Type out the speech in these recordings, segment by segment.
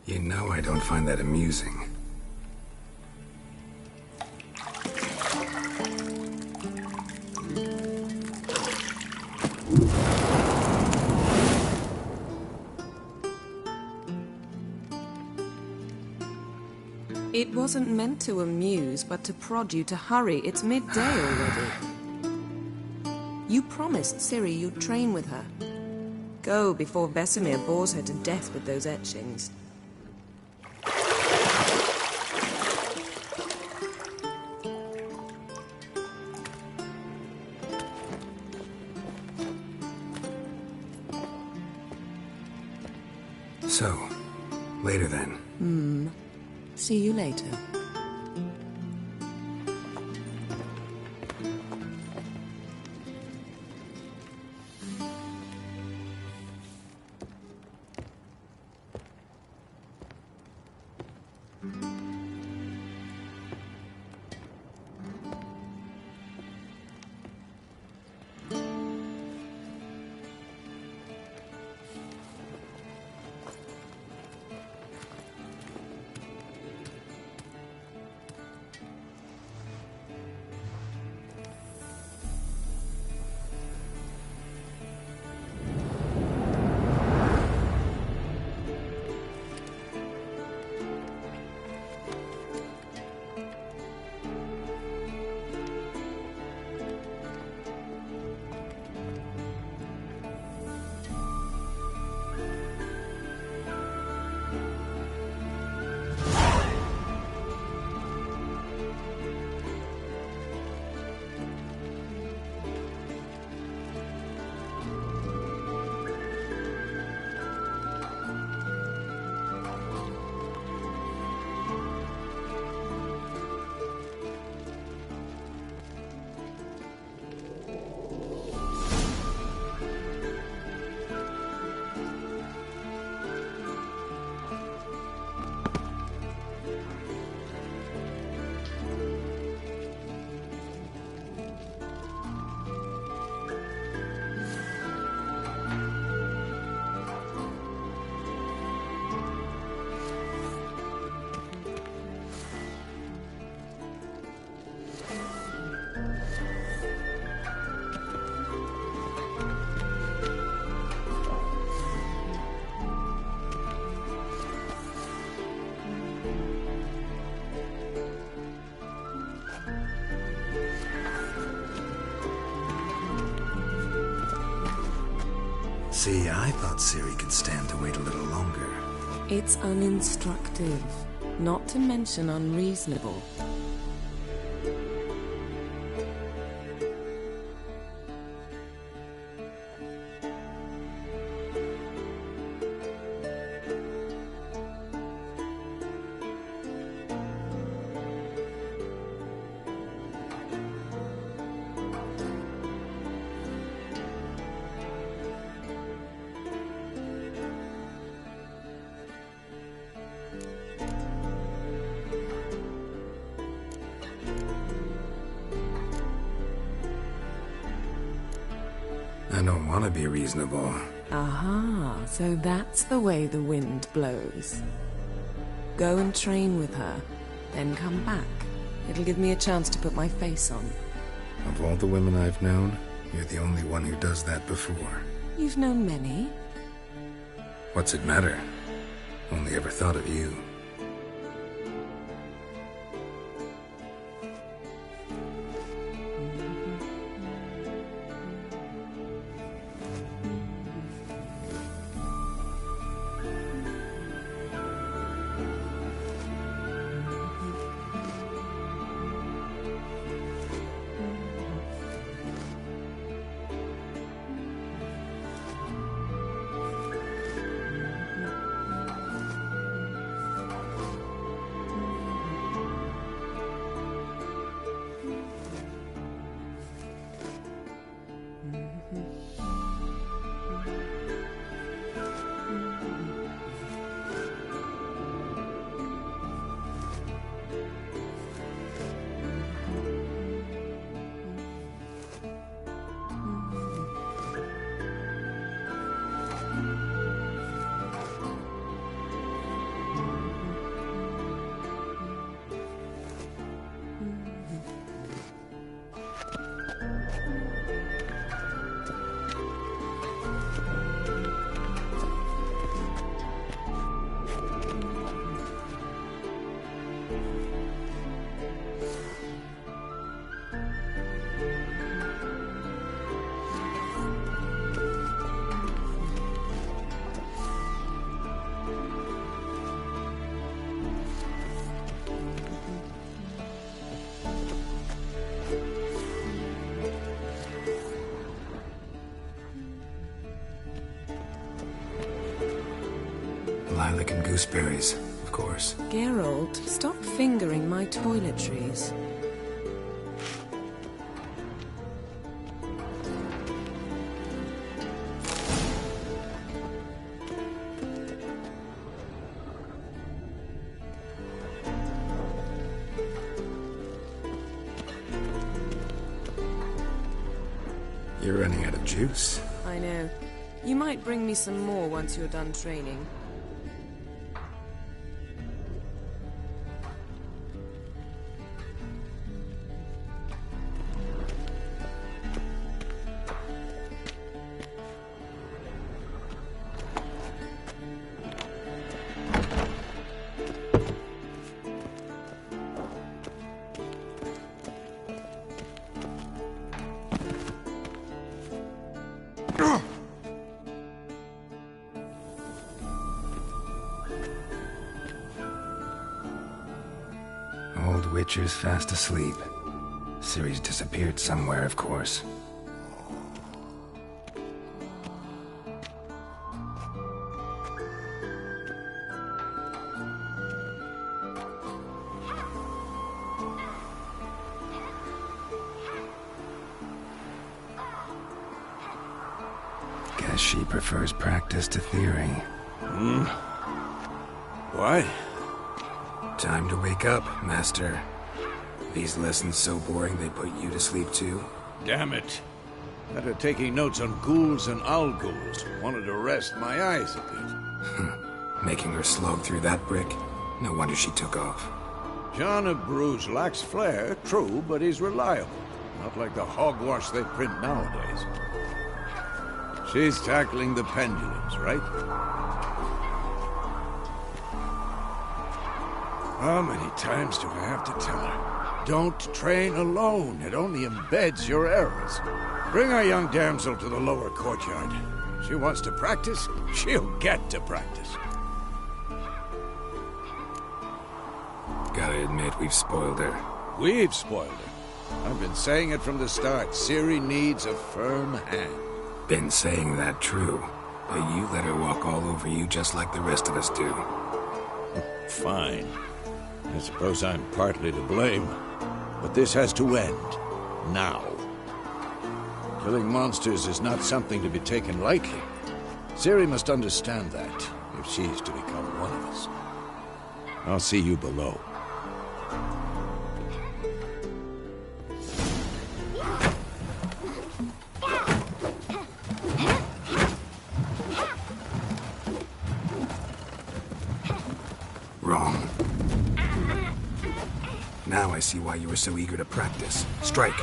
You know I don't find that amusing. It wasn't meant to amuse, but to prod you to hurry. It's midday already. You promised Ciri you'd train with her. Go before Vesemir bores her to death with those etchings. So, later then. See you later. See, I thought Ciri could stand to wait a little longer. It's uninstructive, not to mention unreasonable. I don't want to be reasonable. Aha, so that's the way the wind blows. Go and train with her, then come back. It'll give me a chance to put my face on. Of all the women I've known, you're the only one who does that before. You've known many. What's it matter? Only ever thought of you. licking gooseberries, of course. Geralt, stop fingering my toiletries. You're running out of juice. I know. You might bring me some more once you're done training. Old Witcher's fast asleep. Ciri's disappeared somewhere, of course. Guess she prefers practice to theory. What? Time to wake up, Master. These lessons so boring they put you to sleep too? Damn it. After taking notes on ghouls and owl-ghouls, wanted to rest my eyes a bit. Making her slog through that brick? No wonder she took off. John of Bruges lacks flair, true, but he's reliable. Not like the hogwash they print nowadays. She's tackling the pendulums, right? How many times do I have to tell her? Don't train alone. It only embeds your errors. Bring our young damsel to the lower courtyard. She wants to practice, she'll get to practice. Gotta admit, we've spoiled her. We've spoiled her. I've been saying it from the start. Ciri needs a firm hand. Been saying that true. But you let her walk all over you just like the rest of us do. Fine. I suppose I'm partly to blame. But this has to end. Now. Killing monsters is not something to be taken lightly. Ciri must understand that, if she is to become one of us. I'll see you below. Wrong. Now I see why you were so eager to practice. Strike.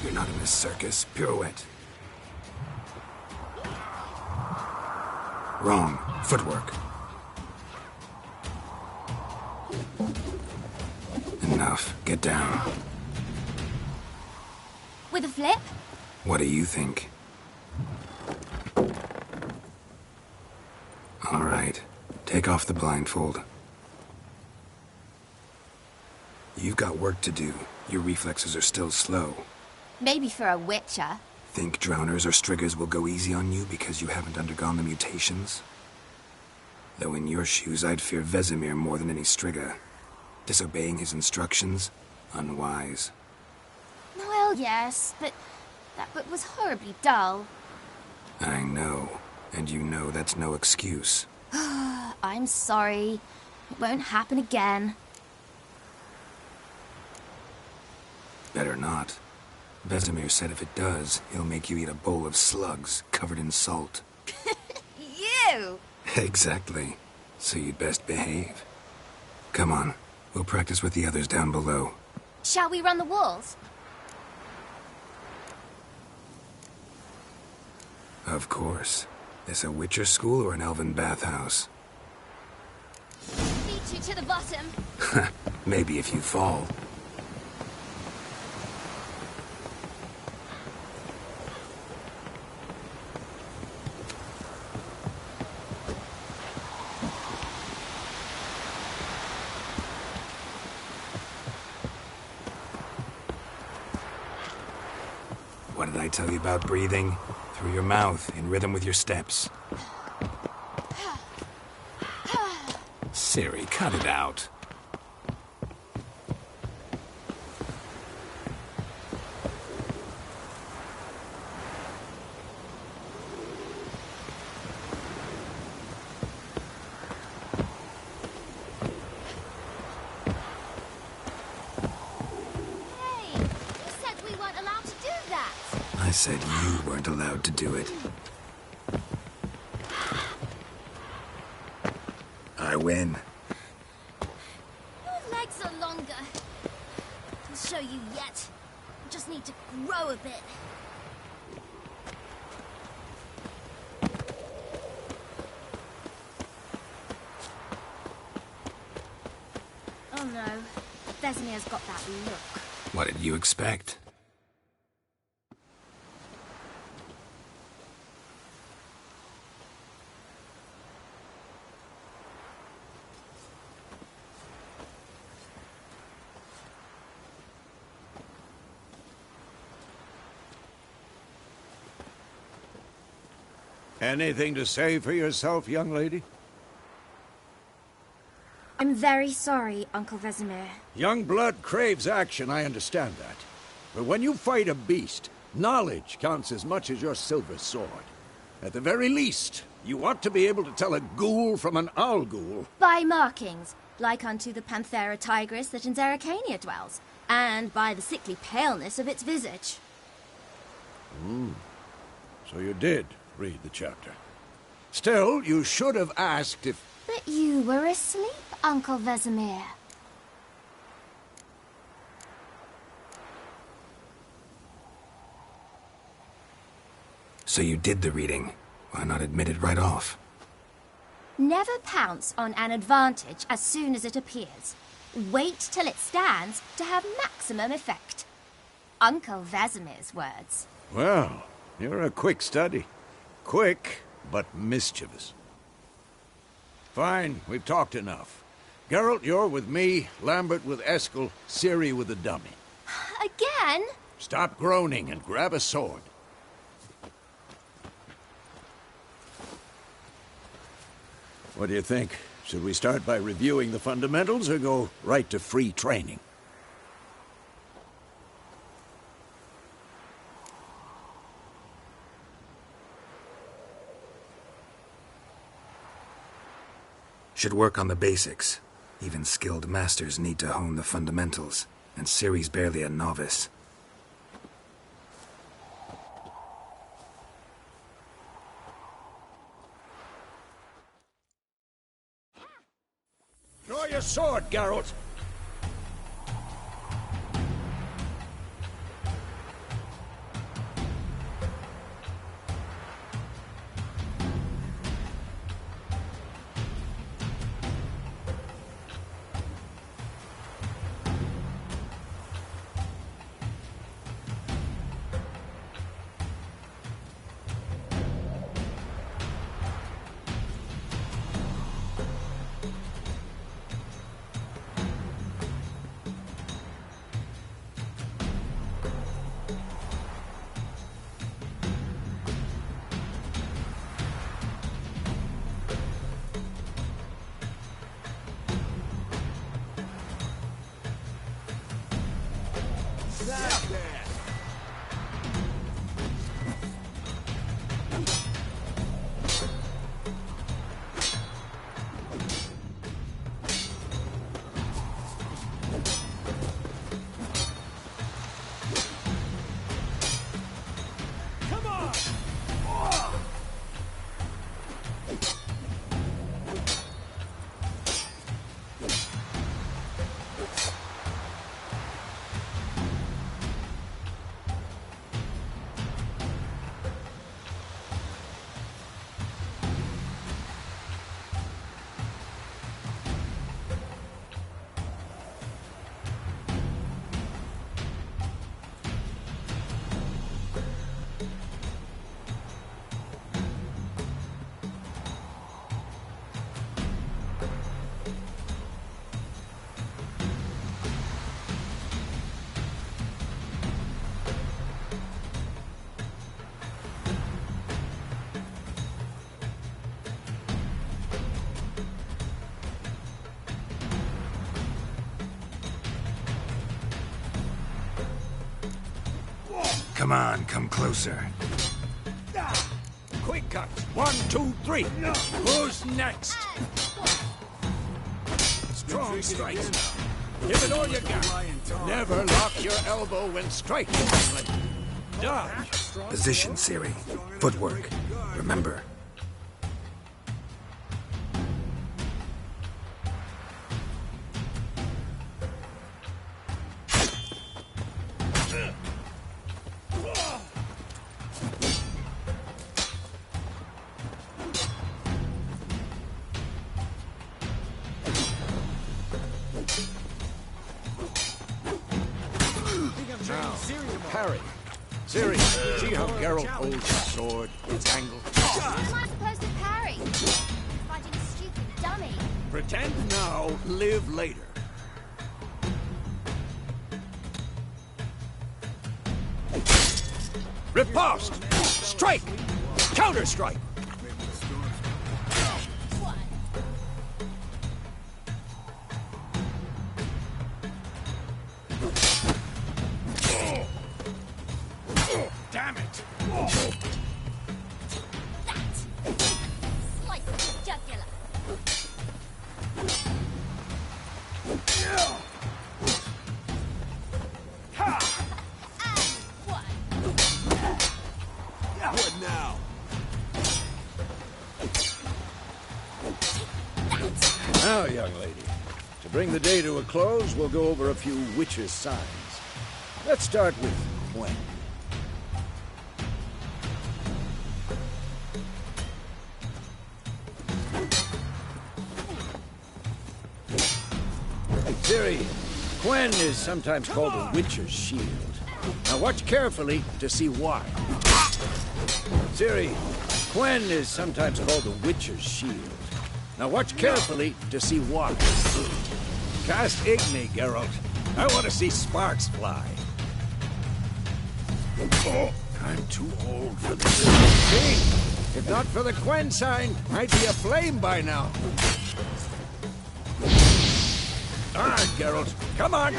You're not in this circus. Pirouette. Wrong. Footwork. Enough. Get down. With a flip? What do you think? All right. Take off the blindfold. You've got work to do. Your reflexes are still slow. Maybe for a witcher. Think drowners or striggers will go easy on you because you haven't undergone the mutations? Though in your shoes, I'd fear Vesemir more than any strigger. Disobeying his instructions? Unwise. Well, yes, but that book was horribly dull. I know. And you know that's no excuse. I'm sorry. It won't happen again. Better not. Vesemir said if it does, he'll make you eat a bowl of slugs covered in salt. You! Exactly. So you'd best behave. Come on. We'll practice with the others down below. Shall we run the walls? Of course. This a Witcher school or an elven bathhouse? Beat you to the bottom. Maybe if you fall. What did I tell you about breathing? Through your mouth, in rhythm with your steps. Ciri, cut it out. I said you weren't allowed to do it. I win. Your legs are longer. I'll show you yet. You just need to grow a bit. Oh no. Vesemir's got that look. What did you expect? Anything to say for yourself, young lady? I'm very sorry, Uncle Vesemir. Young blood craves action, I understand that. But when you fight a beast, knowledge counts as much as your silver sword. At the very least, you ought to be able to tell a ghoul from an owl ghoul. By markings, like unto the Panthera tigris that in Zerrikania dwells, and by the sickly paleness of its visage. So you did read the chapter. Still, you should have asked if... But you were asleep, Uncle Vesemir. So you did the reading. Why not admit it right off? Never pounce on an advantage as soon as it appears. Wait till it stands to have maximum effect. Uncle Vesemir's words. Well, you're a quick study. Quick, but mischievous. Fine, we've talked enough. Geralt, you're with me, Lambert with Eskel, Ciri with the dummy. Again? Stop groaning and grab a sword. What do you think? Should we start by reviewing the fundamentals or go right to free training? Should work on the basics. Even skilled masters need to hone the fundamentals, and Ciri's barely a novice. Draw your sword, Geralt! Come on, come closer. Quick cut. 1, 2, 3. Who's next? Strong strikes now. Give it all you got. Never lock your elbow when striking. Dodge. Position, Siri. Footwork. Remember. Parry. Siri, see how Geralt holds his sword? It's angled. How am I supposed to parry? Fighting a stupid dummy. Pretend now, live later. Riposte! Strike! Counter-strike! Damn it! That! Slice the jugular. And one. What now? Now, young lady, to bring the day to a close, we'll go over a few witches' signs. Let's start with Gwen. Siri, Gwen is sometimes called the Witcher's Shield. Now watch carefully to see why. Siri, Gwen is sometimes called the Witcher's Shield. Now watch carefully to see why. Cast Igni, Geralt. I want to see sparks fly. I'm too old for this. See? If not for the Gwen sign, I'd be aflame by now. All right, Geralt. Come on.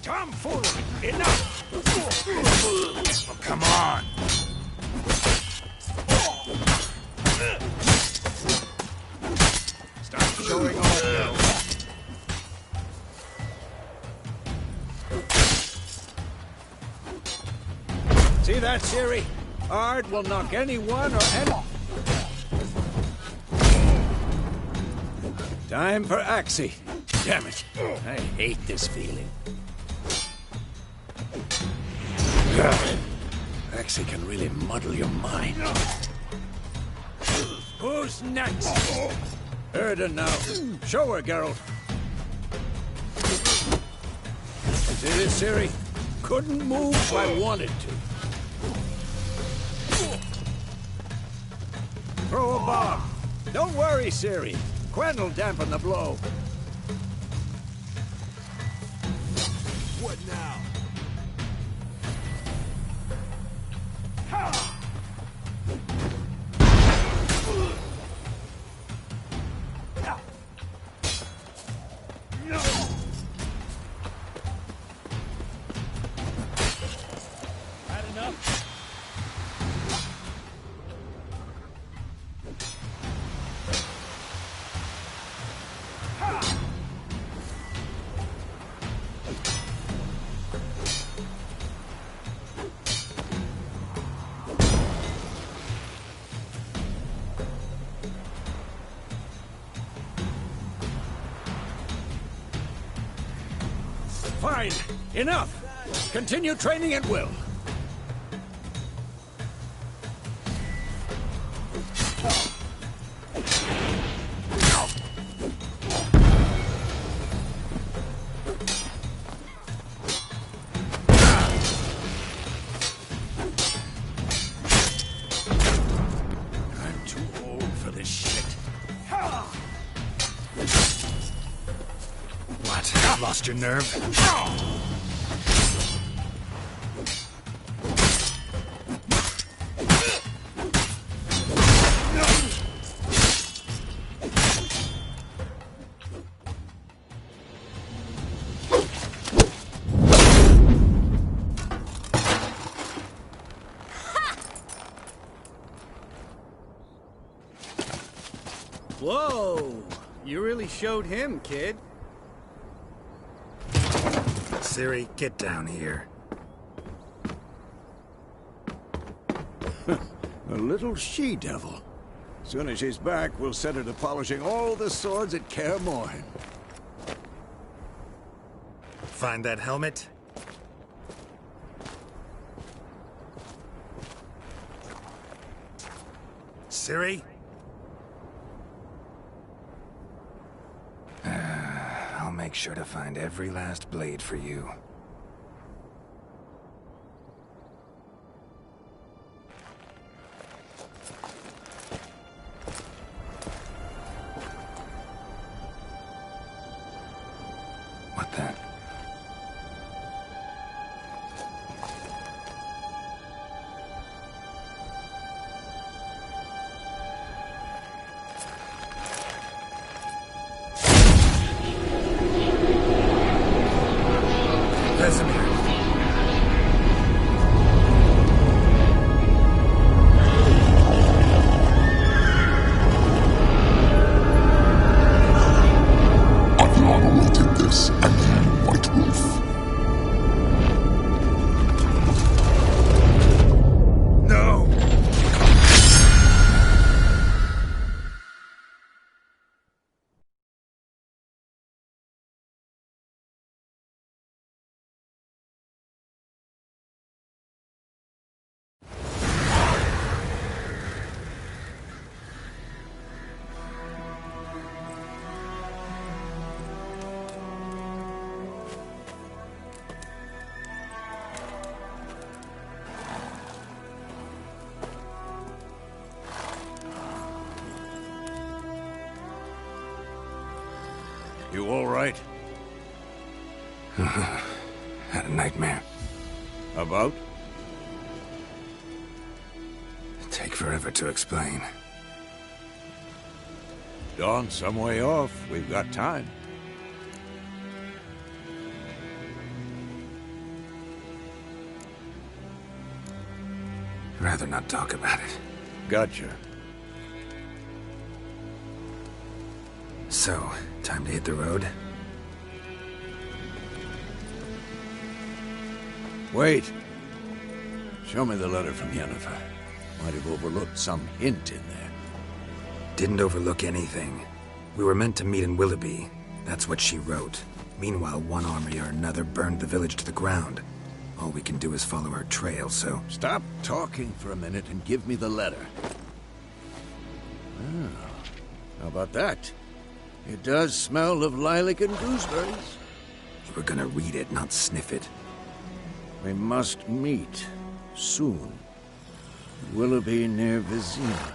Tomfoolery. Enough. Oh, come on. Stop showing off, Geralt. See that, Siri? Ard will knock anyone or any... Time for Axie. Damn it. I hate this feeling. Axie can really muddle your mind. Who's next? Erden now. Show her, Geralt. See this, Siri? Couldn't move if I wanted to. Throw a bomb. Don't worry, Siri. Gwen'll dampen the blow. What now? Had enough? Fine. Enough. Continue training at will. I'm too old for this shit. What? Lost your nerve? Whoa! You really showed him, kid. Ciri, get down here. A little she-devil. Soon as she's back, we'll set her to polishing all the swords at Kaer Morhen. Find that helmet? Ciri? I'll make sure to find every last blade for you. What the? Vesemir. I've long awaited this, and you, White Wolf. No! You all right? Had a nightmare. About? Take forever to explain. Dawn's some way off. We've got time. Rather not talk about it. Gotcha. So, time to hit the road? Wait. Show me the letter from Yennefer. Might have overlooked some hint in there. Didn't overlook anything. We were meant to meet in Willoughby. That's what she wrote. Meanwhile, one army or another burned the village to the ground. All we can do is follow her trail, so... Stop talking for a minute and give me the letter. Oh, how about that? It does smell of lilac and gooseberries. You were gonna read it, not sniff it. We must meet. Soon. Willoughby near Vizima.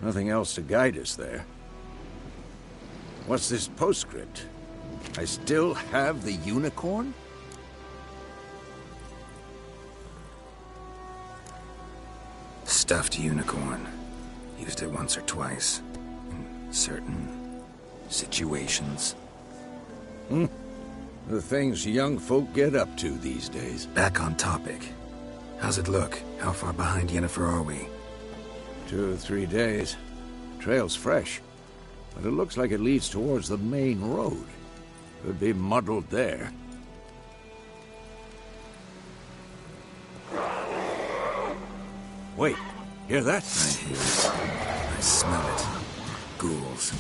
Nothing else to guide us there. What's this postscript? I still have the unicorn? Stuffed unicorn. Used it once or twice. In certain situations. The things young folk get up to these days. Back on topic. How's it look? How far behind Yennefer are we? 2 or 3 days. Trail's fresh, but it looks like it leads towards the main road. Could be muddled there. Wait, hear that? I hear it. I smell it. Ghouls.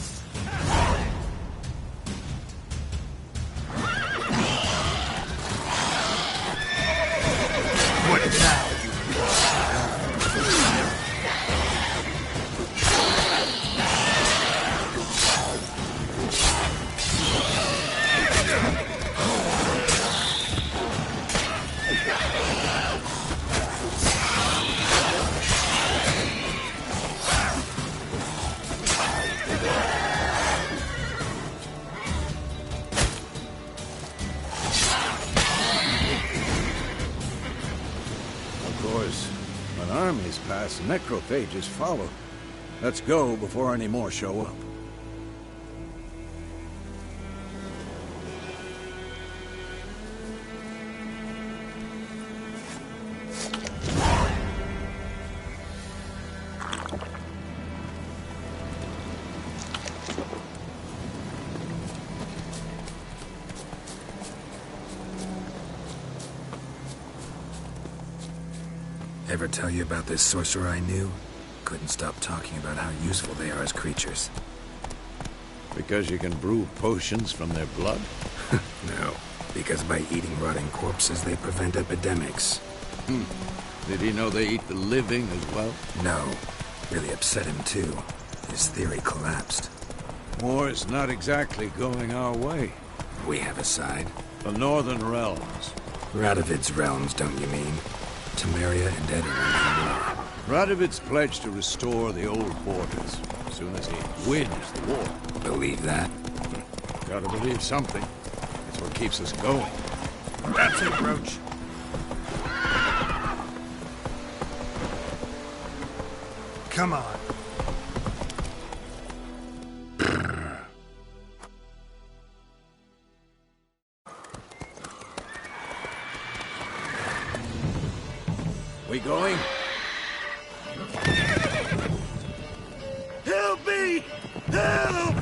What now, you... When armies pass, necrophages follow. Let's go before any more show up. Ever tell you about this sorcerer I knew? Couldn't stop talking about how useful they are as creatures. Because you can brew potions from their blood? No, because by eating rotting corpses, they prevent epidemics. Did he know they eat the living as well? No. Really upset him, too. His theory collapsed. War is not exactly going our way. We have a side. The Northern Realms. Radovid's realms, don't you mean? Temeria and Edirne in war. Radovid's pledged to restore the old borders as soon as he wins the war. Believe that? Gotta believe something. It's what keeps us going. That's it, Roach. Come on. We going? Help me! Help!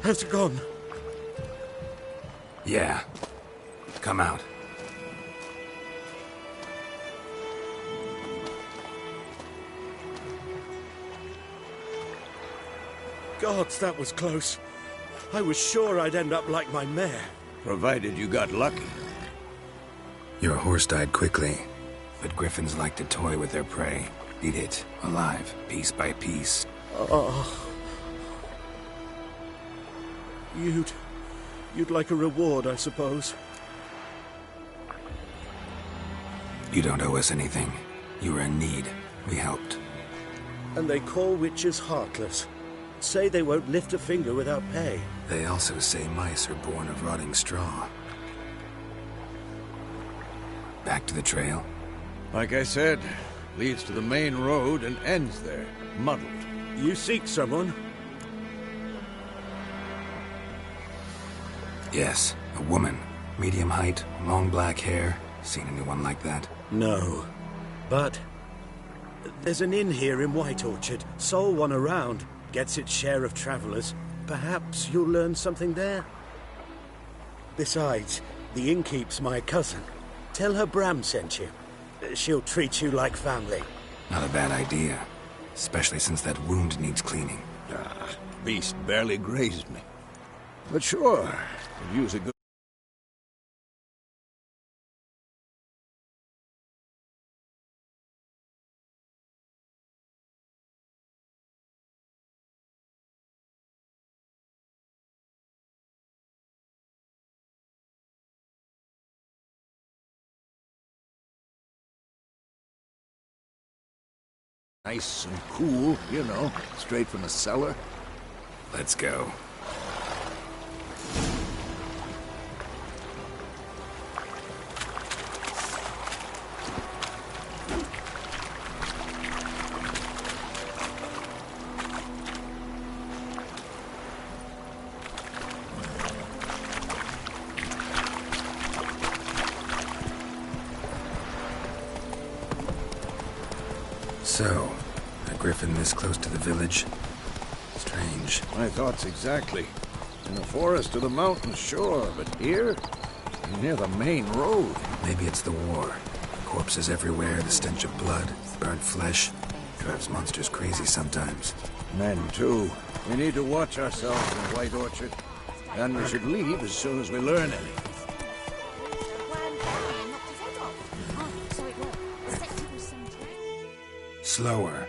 Has it gone? Yeah. Come out. Gods, that was close. I was sure I'd end up like my mare. Provided you got lucky. Your horse died quickly, but griffins like to toy with their prey. Eat it, alive, piece by piece. Oh. You'd like a reward, I suppose. You don't owe us anything. You were in need. We helped. And they call witches heartless. Say they won't lift a finger without pay. They also say mice are born of rotting straw. Back to the trail? Like I said, leads to the main road and ends there, muddled. You seek someone? Yes, a woman. Medium height, long black hair. Seen anyone like that? No. But there's an inn here in White Orchard. Sole one around. Gets its share of travelers. Perhaps you'll learn something there? Besides, the innkeep's my cousin. Tell her Bram sent you. She'll treat you like family. Not a bad idea. Especially since that wound needs cleaning. Beast barely grazed me. But sure, could use a good... Nice and cool, you know, straight from the cellar. Let's go. So, a griffin this close to the village? Strange. My thoughts exactly. In the forest or the mountains, sure, but here? Near the main road. Maybe it's the war. Corpses everywhere, the stench of blood, burnt flesh. Drives monsters crazy sometimes. Men, too. We need to watch ourselves in White Orchard. And we should leave as soon as we learn anything. Slower.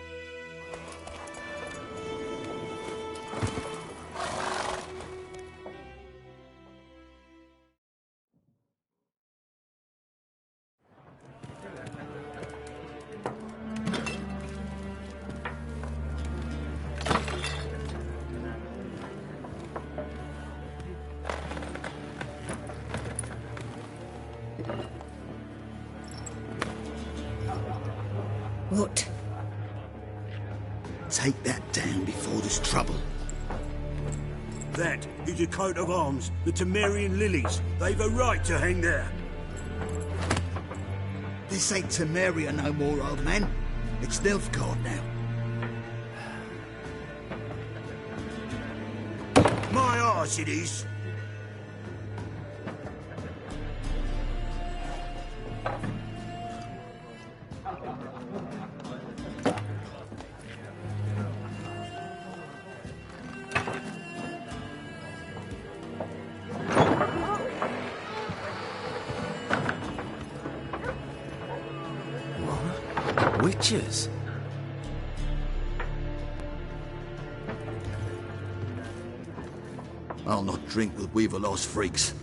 What? Take that down before there's trouble. That is a coat of arms, the Temerian lilies. They've a right to hang there. This ain't Temeria no more, old man. It's Nilfgaard now. My arse it is. Witches? I'll not drink with Weaverlaw's freaks.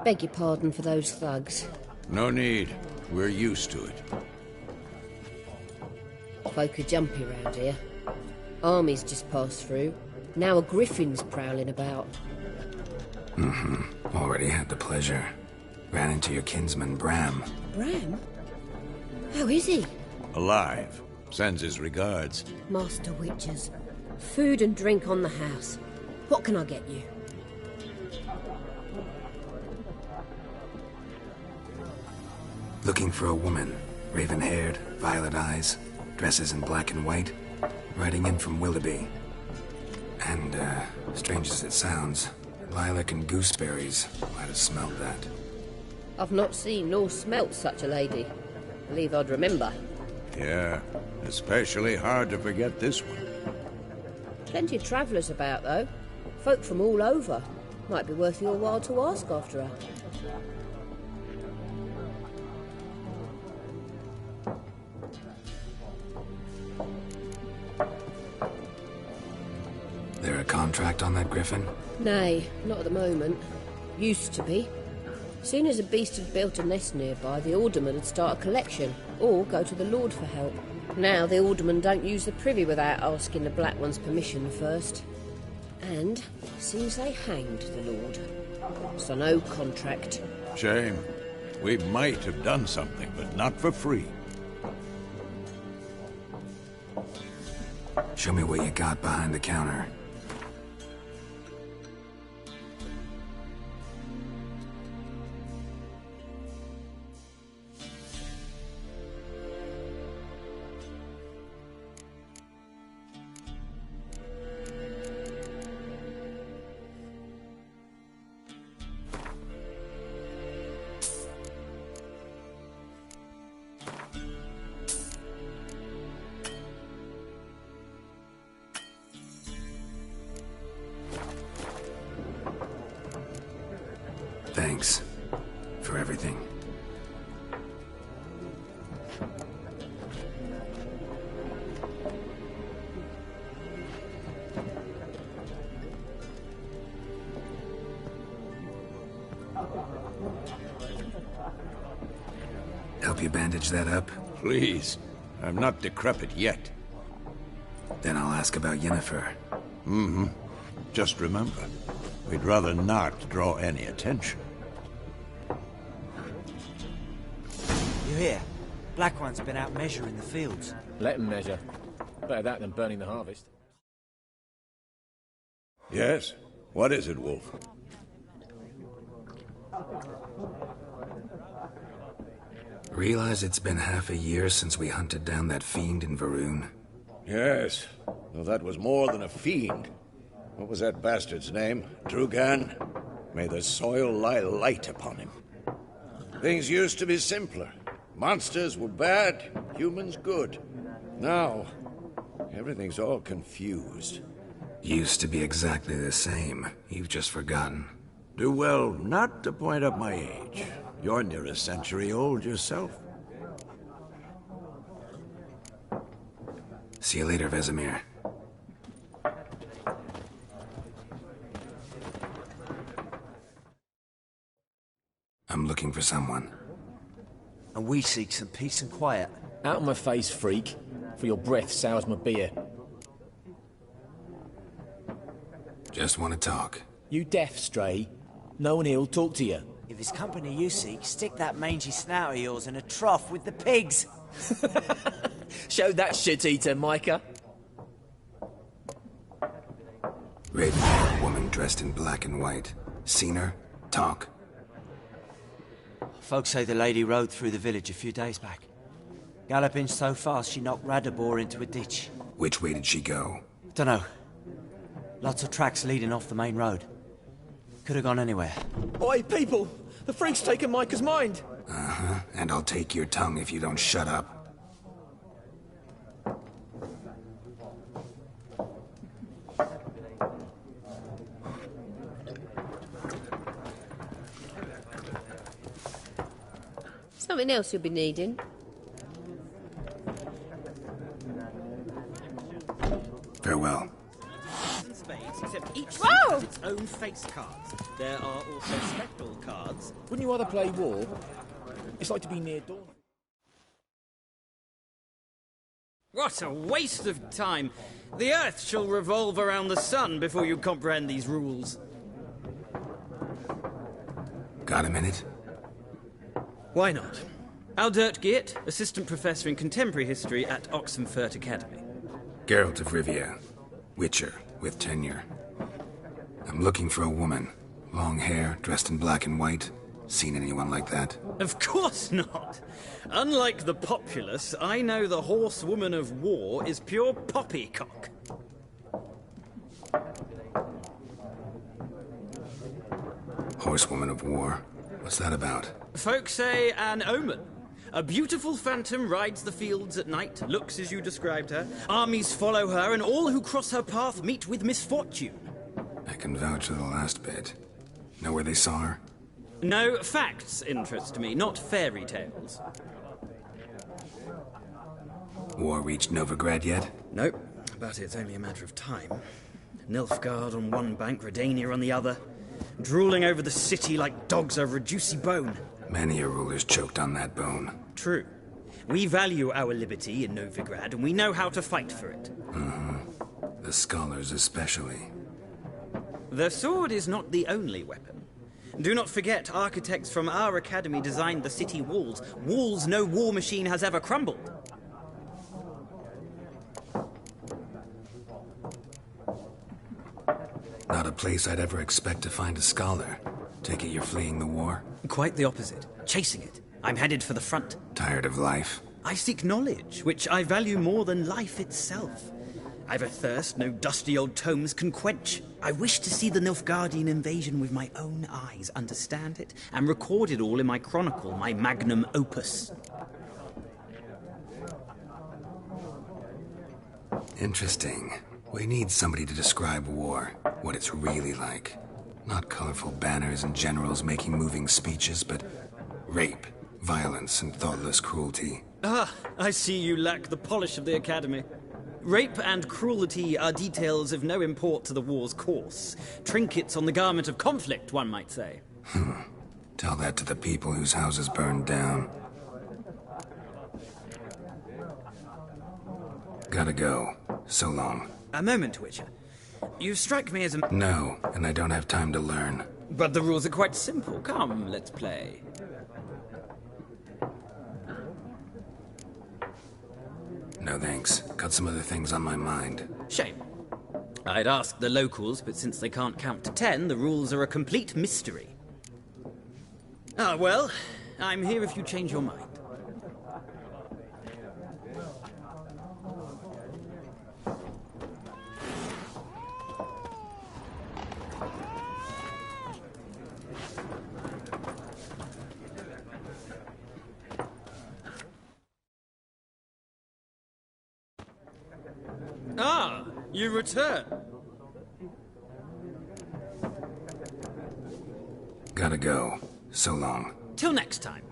Beg your pardon for those thugs. No need. We're used to it. Folk are jumpy round here. Armies just passed through. Now a griffin's prowling about. Already had the pleasure. Ran into your kinsman, Bram. Bram? How is he? Alive. Sends his regards. Master Witches. Food and drink on the house. What can I get you? Looking for a woman. Raven-haired, violet eyes, dresses in black and white. Riding in from Willoughby. And, strange as it sounds, lilac and gooseberries. Might have smelled that. I've not seen nor smelt such a lady. Believe I'd remember. Yeah, especially hard to forget this one. Plenty of travellers about, though. Folk from all over. Might be worth your while to ask after her. There a contract on that griffin? Nay, not at the moment. Used to be. Soon as a beast had built a nest nearby, the alderman would start a collection, or go to the Lord for help. Now the aldermen don't use the privy without asking the Black One's permission first. And seems they hanged the Lord. So no contract. Shame. We might have done something, but not for free. Show me what you got behind the counter. Thanks for everything. Help you bandage that up? Please. I'm not decrepit yet. Then I'll ask about Yennefer. Just remember, we'd rather not draw any attention. You hear? Black One's been out measuring the fields. Let him measure. Better that than burning the harvest. Yes? What is it, Wolf? Realize it's been half a year since we hunted down that fiend in Varun? Yes. Well, that was more than a fiend. What was that bastard's name? Drugan? May the soil lie light upon him. Things used to be simpler. Monsters were bad, humans good. Now, everything's all confused. Used to be exactly the same. You've just forgotten. Do well not to point up my age. You're near a century old yourself. See you later, Vesemir. I'm looking for someone. And we seek some peace and quiet. Out of my face, freak. For your breath sours my beer. Just want to talk. You deaf, Stray? No one here will talk to you. If it's company you seek, stick that mangy snout of yours in a trough with the pigs. Show that shit-eater, Micah. Raven, a woman dressed in black and white. Seen her? Talk? Folks say the lady rode through the village a few days back. Galloping so fast she knocked Radabor into a ditch. Which way did she go? Dunno. Lots of tracks leading off the main road. Could have gone anywhere. Oi, people! The freak's taken Micah's mind! Uh-huh, and I'll take your tongue if you don't shut up. Something else you'll be needing. Farewell. Spades, except each has its own face cards. There are also spectral cards. Wouldn't you rather play war? It's like to be near dawn. What a waste of time! The Earth shall revolve around the sun before you comprehend these rules. Got a minute? Why not? Aldert Geert, Assistant Professor in Contemporary History at Oxenfurt Academy. Geralt of Rivia. Witcher, with tenure. I'm looking for a woman. Long hair, dressed in black and white. Seen anyone like that? Of course not! Unlike the populace, I know the horsewoman of war is pure poppycock. Horsewoman of war? What's that about? Folks say an omen. A beautiful phantom rides the fields at night, looks as you described her. Armies follow her, and all who cross her path meet with misfortune. I can vouch for the last bit. Know where they saw her? No, facts interest me, not fairy tales. War reached Novigrad yet? Nope, but it's only a matter of time. Nilfgaard on one bank, Redania on the other. Drooling over the city like dogs over a juicy bone. Many a ruler's choked on that bone. True. We value our liberty in Novigrad, and we know how to fight for it. The scholars especially. The sword is not the only weapon. Do not forget, architects from our academy designed the city walls. Walls no war machine has ever crumbled. Not a place I'd ever expect to find a scholar. Take it you're fleeing the war? Quite the opposite. Chasing it. I'm headed for the front. Tired of life? I seek knowledge, which I value more than life itself. I've a thirst no dusty old tomes can quench. I wish to see the Nilfgaardian invasion with my own eyes, understand it, and record it all in my chronicle, my magnum opus. Interesting. We need somebody to describe war, what it's really like. Not colorful banners and generals making moving speeches, but rape, violence, and thoughtless cruelty. Ah, I see you lack the polish of the Academy. Rape and cruelty are details of no import to the war's course. Trinkets on the garment of conflict, one might say. Tell that to the people whose houses burned down. Gotta go. So long. A moment, Witcher. You strike me as a... No, and I don't have time to learn. But the rules are quite simple. Come, let's play. No thanks. Got some other things on my mind. Shame. I'd ask the locals, but since they can't count to 10, the rules are a complete mystery. Ah, well, I'm here if you change your mind. Ah, you return. Gotta go. So long. Till next time.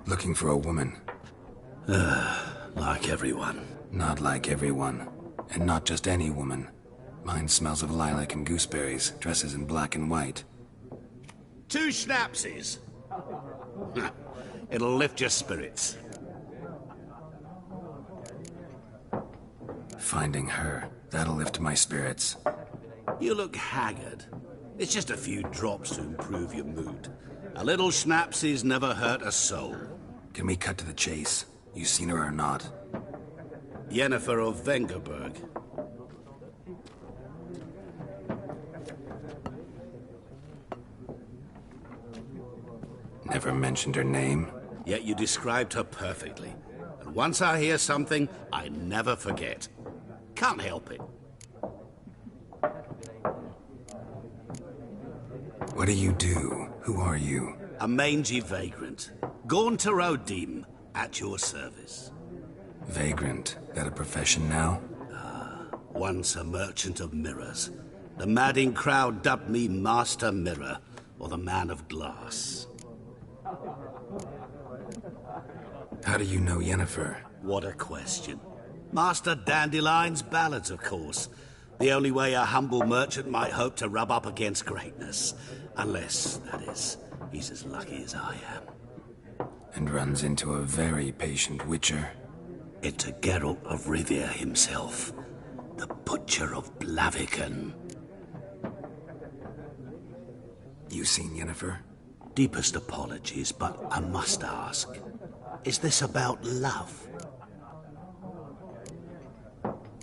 Looking for a woman. Like everyone. Not like everyone. And not just any woman. Mine smells of lilac and gooseberries, dresses in black and white. 2 schnapsies. It'll lift your spirits. Finding her, that'll lift my spirits. You look haggard. It's just a few drops to improve your mood. A little schnapsies never hurt a soul. Can we cut to the chase? You seen her or not? Yennefer of Vengerberg. Never mentioned her name? Yet you described her perfectly. And once I hear something, I never forget. Can't help it. What do you do? Who are you? A mangy vagrant. Gaunter O'Deem, at your service. Vagrant. That a profession now? Once a merchant of mirrors. The madding crowd dubbed me Master Mirror, or the Man of Glass. How do you know Yennefer? What a question. Master Dandelion's ballads, of course. The only way a humble merchant might hope to rub up against greatness. Unless, that is, he's as lucky as I am. And runs into a very patient witcher. Into Geralt of Rivia himself. The Butcher of Blaviken. You seen Yennefer? Deepest apologies, but I must ask. Is this about love?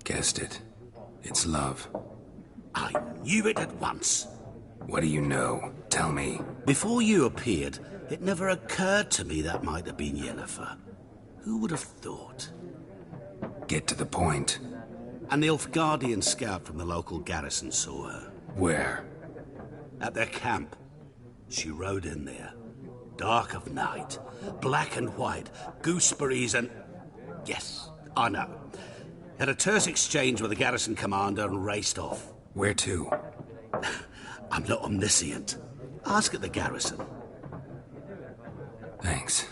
Guessed it. It's love. I knew it at once. What do you know? Tell me. Before you appeared, it never occurred to me that might have been Yennefer. Who would have thought? Get to the point. An Nilfgaardian scout from the local garrison saw her. Where? At their camp. She rode in there. Dark of night. Black and white. Gooseberries and... Yes, I know. Had a terse exchange with the garrison commander and raced off. Where to? I'm not omniscient. Ask at the garrison. Thanks.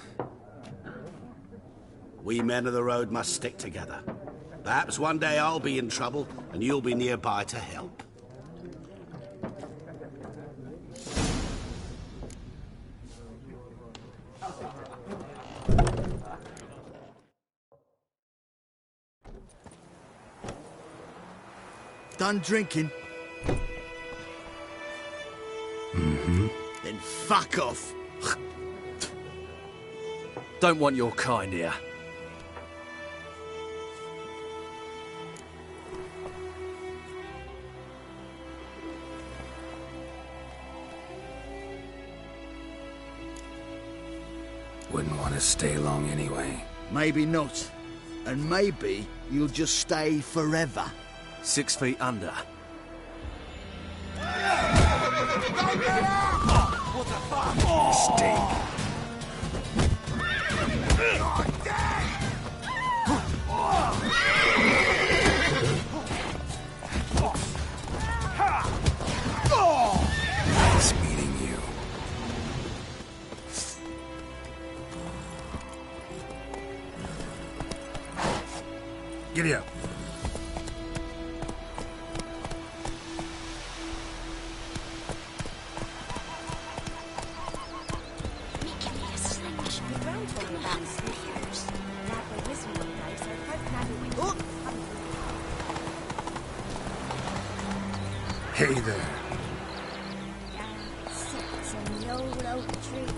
We men of the road must stick together. Perhaps one day I'll be in trouble and you'll be nearby to help. Done drinking? Mm-hmm. Then fuck off. Don't want your kind here. Wouldn't want to stay long anyway. Maybe not. And maybe you'll just stay forever. 6 feet under. Mistake. Nice meeting you. Giddy up. Hey there. Sits in the old oak tree.